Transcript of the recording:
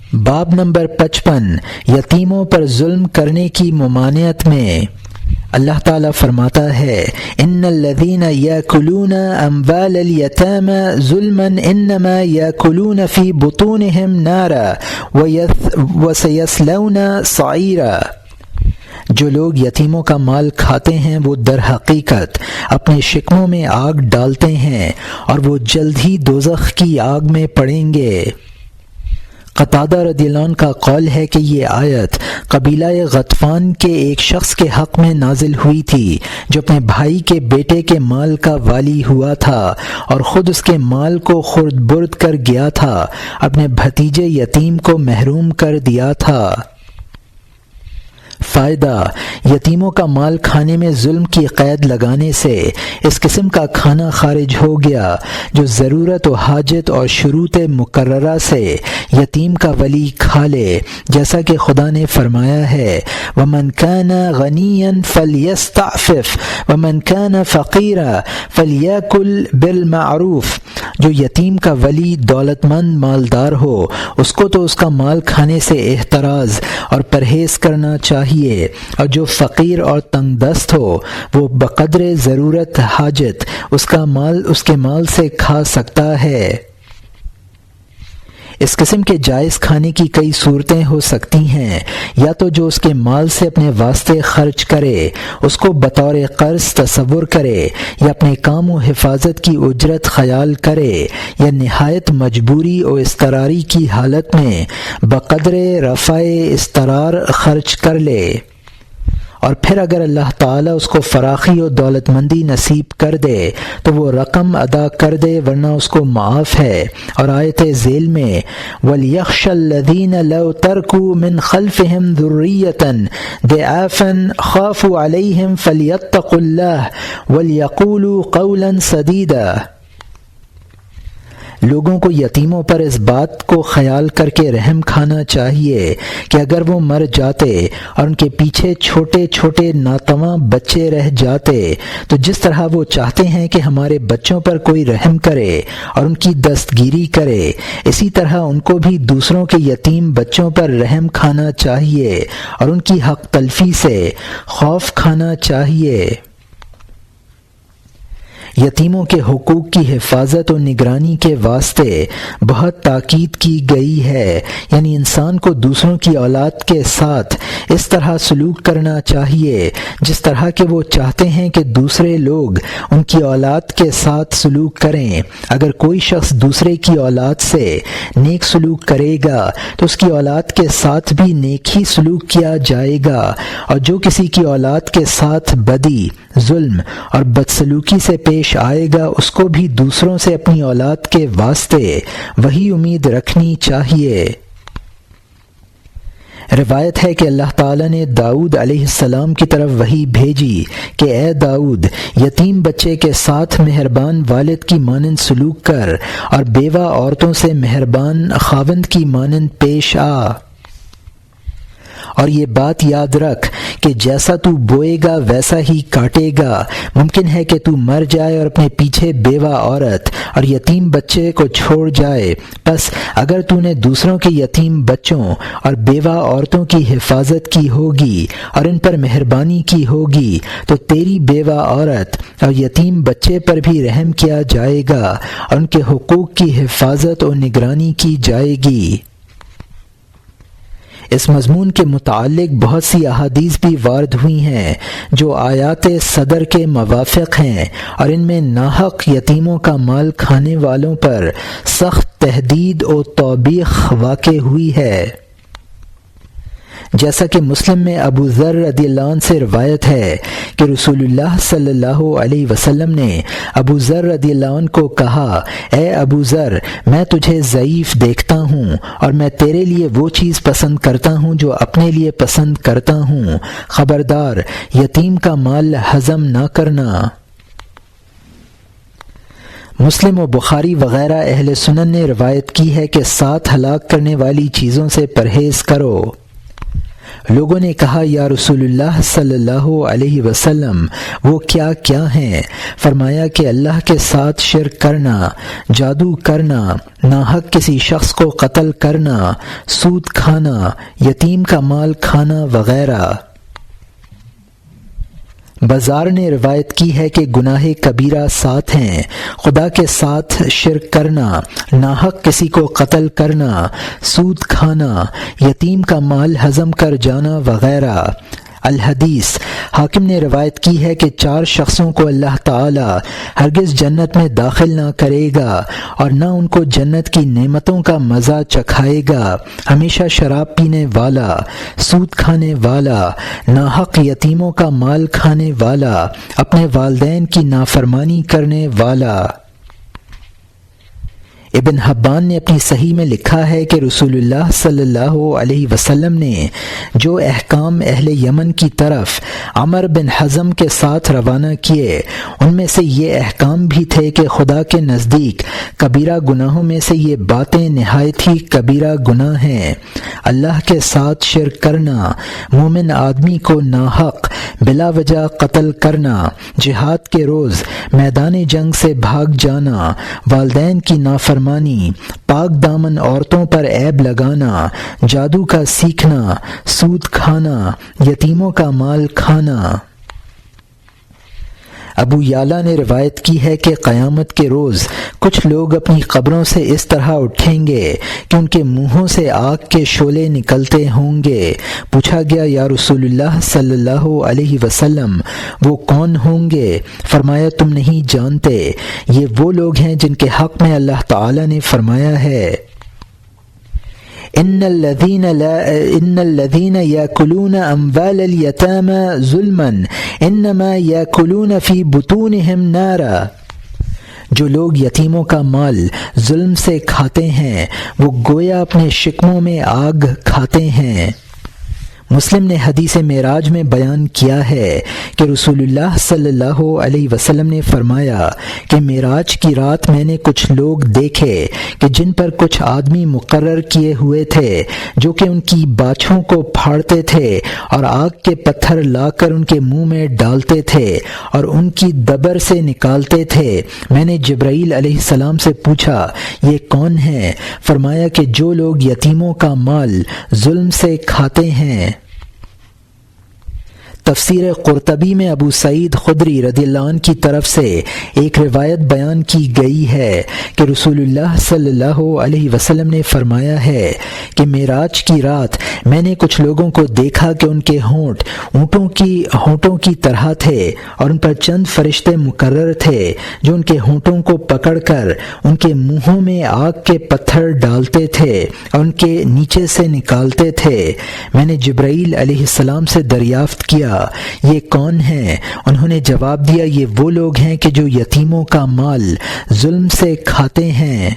باب نمبر 55 یتیموں پر ظلم کرنے کی ممانعت میں۔ اللہ تعالیٰ فرماتا ہے ان الذین یاکلون اموال الیتامی ظلما انما یاکلون فی بطونہم نارا وسیصلون سعیرا۔ جو لوگ یتیموں کا مال کھاتے ہیں وہ در حقیقت اپنے شکموں میں آگ ڈالتے ہیں اور وہ جلد ہی دوزخ کی آگ میں پڑیں گے۔ قتادہ رضی اللہ عنہ کا قول ہے کہ یہ آیت قبیلہ غطفان کے ایک شخص کے حق میں نازل ہوئی تھی جو اپنے بھائی کے بیٹے کے مال کا والی ہوا تھا اور خود اس کے مال کو خرد برد کر گیا تھا، اپنے بھتیجے یتیم کو محروم کر دیا تھا۔ فائدہ: یتیموں کا مال کھانے میں ظلم کی قید لگانے سے اس قسم کا کھانا خارج ہو گیا جو ضرورت و حاجت اور شروط مقررہ سے یتیم کا ولی کھا لے، جیسا کہ خدا نے فرمایا ہے وَمَنْ كَانَ غَنِيًّا فَلْيَسْتَعْفِفْ وَمَنْ كَانَ فَقِيرًا فَلْيَأْكُلْ بِالْمَعْرُوفِ۔ جو یتیم کا ولی دولت مند مالدار ہو اس کو تو اس کا مال کھانے سے احتراز اور پرہیز کرنا چاہیے، اور جو فقیر اور تنگ دست ہو وہ بقدر ضرورت حاجت اس کے مال سے کھا سکتا ہے۔ اس قسم کے جائز کھانے کی کئی صورتیں ہو سکتی ہیں، یا تو جو اس کے مال سے اپنے واسطے خرچ کرے اس کو بطور قرض تصور کرے، یا اپنے کام و حفاظت کی اجرت خیال کرے، یا نہایت مجبوری و اضطراری کی حالت میں بقدر رفع اضطرار خرچ کر لے، اور پھر اگر اللہ تعالیٰ اس کو فراخی و دولت مندی نصیب کر دے تو وہ رقم ادا کر دے، ورنہ اس کو معاف ہے۔ اور آیت ذیل میں وَلْيَخْشَ الَّذِينَ لَوْ تَرْكُوا مِنْ خَلْفِهِمْ ذُرِّيَّةً ضِعَافًا خَافُوا عَلَيْهِمْ فَلْيَتَّقُوا اللَّهَ وَلْيَقُولُوا قَوْلًا سَدِيدًا۔ لوگوں کو یتیموں پر اس بات کو خیال کر کے رحم کھانا چاہیے کہ اگر وہ مر جاتے اور ان کے پیچھے چھوٹے چھوٹے ناتواں بچے رہ جاتے تو جس طرح وہ چاہتے ہیں کہ ہمارے بچوں پر کوئی رحم کرے اور ان کی دستگیری کرے، اسی طرح ان کو بھی دوسروں کے یتیم بچوں پر رحم کھانا چاہیے اور ان کی حق تلفی سے خوف کھانا چاہیے۔ یتیموں کے حقوق کی حفاظت و نگرانی کے واسطے بہت تاکید کی گئی ہے، یعنی انسان کو دوسروں کی اولاد کے ساتھ اس طرح سلوک کرنا چاہیے جس طرح کہ وہ چاہتے ہیں کہ دوسرے لوگ ان کی اولاد کے ساتھ سلوک کریں۔ اگر کوئی شخص دوسرے کی اولاد سے نیک سلوک کرے گا تو اس کی اولاد کے ساتھ بھی نیک ہی سلوک کیا جائے گا، اور جو کسی کی اولاد کے ساتھ بدی، ظلم اور بدسلوکی سے پیش آئے گا اس کو بھی دوسروں سے اپنی اولاد کے واسطے وہی امید رکھنی چاہیے۔ روایت ہے کہ اللہ تعالیٰ نے داؤد علیہ السلام کی طرف وحی بھیجی کہ اے داؤد، یتیم بچے کے ساتھ مہربان والد کی مانند سلوک کر اور بیوہ عورتوں سے مہربان خاوند کی مانند پیش آ، اور یہ بات یاد رکھ کہ جیسا تو بوئے گا ویسا ہی کاٹے گا۔ ممکن ہے کہ تو مر جائے اور اپنے پیچھے بیوہ عورت اور یتیم بچے کو چھوڑ جائے، پس اگر تو نے دوسروں کے یتیم بچوں اور بیوہ عورتوں کی حفاظت کی ہوگی اور ان پر مہربانی کی ہوگی تو تیری بیوہ عورت اور یتیم بچے پر بھی رحم کیا جائے گا اور ان کے حقوق کی حفاظت و نگرانی کی جائے گی۔ اس مضمون کے متعلق بہت سی احادیث بھی وارد ہوئی ہیں جو آیات صدر کے موافق ہیں، اور ان میں ناحق یتیموں کا مال کھانے والوں پر سخت تہدید و توبیخ واقع ہوئی ہے۔ جیسا کہ مسلم میں ابو ذر رضی اللہ عنہ سے روایت ہے کہ رسول اللہ صلی اللہ علیہ وسلم نے ابو ذر رضی اللہ عنہ کو کہا، اے ابو ذر، میں تجھے ضعیف دیکھتا ہوں اور میں تیرے لیے وہ چیز پسند کرتا ہوں جو اپنے لیے پسند کرتا ہوں، خبردار یتیم کا مال ہضم نہ کرنا۔ مسلم و بخاری وغیرہ اہل سنن نے روایت کی ہے کہ 7 ہلاک کرنے والی چیزوں سے پرہیز کرو۔ لوگوں نے کہا یا رسول اللہ صلی اللہ علیہ وسلم وہ کیا کیا ہیں؟ فرمایا کہ اللہ کے ساتھ شرک کرنا، جادو کرنا، ناحق کسی شخص کو قتل کرنا، سود کھانا، یتیم کا مال کھانا وغیرہ۔ بازار نے روایت کی ہے کہ گناہ کبیرہ 7 ہیں: خدا کے ساتھ شرک کرنا، ناحق کسی کو قتل کرنا، سود کھانا، یتیم کا مال ہضم کر جانا وغیرہ۔ الحدیث حاکم نے روایت کی ہے کہ 4 شخصوں کو اللہ تعالی ہرگز جنت میں داخل نہ کرے گا اور نہ ان کو جنت کی نعمتوں کا مزہ چکھائے گا: ہمیشہ شراب پینے والا، سود کھانے والا، ناحق یتیموں کا مال کھانے والا، اپنے والدین کی نافرمانی کرنے والا۔ ابن حبان نے اپنی صحیح میں لکھا ہے کہ رسول اللہ صلی اللہ علیہ وسلم نے جو احکام اہل یمن کی طرف عمر بن حزم کے ساتھ روانہ کیے، ان میں سے یہ احکام بھی تھے کہ خدا کے نزدیک کبیرہ گناہوں میں سے یہ باتیں نہایت ہی کبیرہ گناہ ہیں: اللہ کے ساتھ شرک کرنا، مومن آدمی کو ناحق بلا وجہ قتل کرنا، جہاد کے روز میدان جنگ سے بھاگ جانا، والدین کی نافرمانی، پاک دامن عورتوں پر عیب لگانا، جادو کا سیکھنا، سود کھانا، یتیموں کا مال کھانا۔ ابو یعلا نے روایت کی ہے کہ قیامت کے روز کچھ لوگ اپنی قبروں سے اس طرح اٹھیں گے کہ ان کے منہوں سے آگ کے شعلے نکلتے ہوں گے۔ پوچھا گیا یا رسول اللہ صلی اللہ علیہ وسلم وہ کون ہوں گے؟ فرمایا تم نہیں جانتے، یہ وہ لوگ ہیں جن کے حق میں اللہ تعالی نے فرمایا ہے ان الذين ياكلون اموال اليتامى ظلما انما ياكلون في بطونهم نارا۔ جو لوگ یتیموں کا مال ظلم سے کھاتے ہیں وہ گویا اپنے شکموں میں آگ کھاتے ہیں۔ مسلم نے حدیث معراج میں بیان کیا ہے کہ رسول اللہ صلی اللہ علیہ وسلم نے فرمایا کہ معراج کی رات میں نے کچھ لوگ دیکھے کہ جن پر کچھ آدمی مقرر کیے ہوئے تھے جو کہ ان کی باچھوں کو پھاڑتے تھے اور آگ کے پتھر لا کر ان کے منہ میں ڈالتے تھے اور ان کی دبر سے نکالتے تھے۔ میں نے جبرائیل علیہ السلام سے پوچھا یہ کون ہیں؟ فرمایا کہ جو لوگ یتیموں کا مال ظلم سے کھاتے ہیں۔ تفسیر قرطبی میں ابو سعید خدری رضی اللہ عنہ کی طرف سے ایک روایت بیان کی گئی ہے کہ رسول اللہ صلی اللہ علیہ وسلم نے فرمایا ہے کہ معراج کی رات میں نے کچھ لوگوں کو دیکھا کہ ان کے ہونٹ ہونٹوں کی طرح تھے اور ان پر چند فرشتے مقرر تھے جو ان کے ہونٹوں کو پکڑ کر ان کے منہوں میں آگ کے پتھر ڈالتے تھے اور ان کے نیچے سے نکالتے تھے۔ میں نے جبرائیل علیہ السلام سے دریافت کیا یہ کون ہیں؟ انہوں نے جواب دیا یہ وہ لوگ ہیں کہ جو یتیموں کا مال ظلم سے کھاتے ہیں۔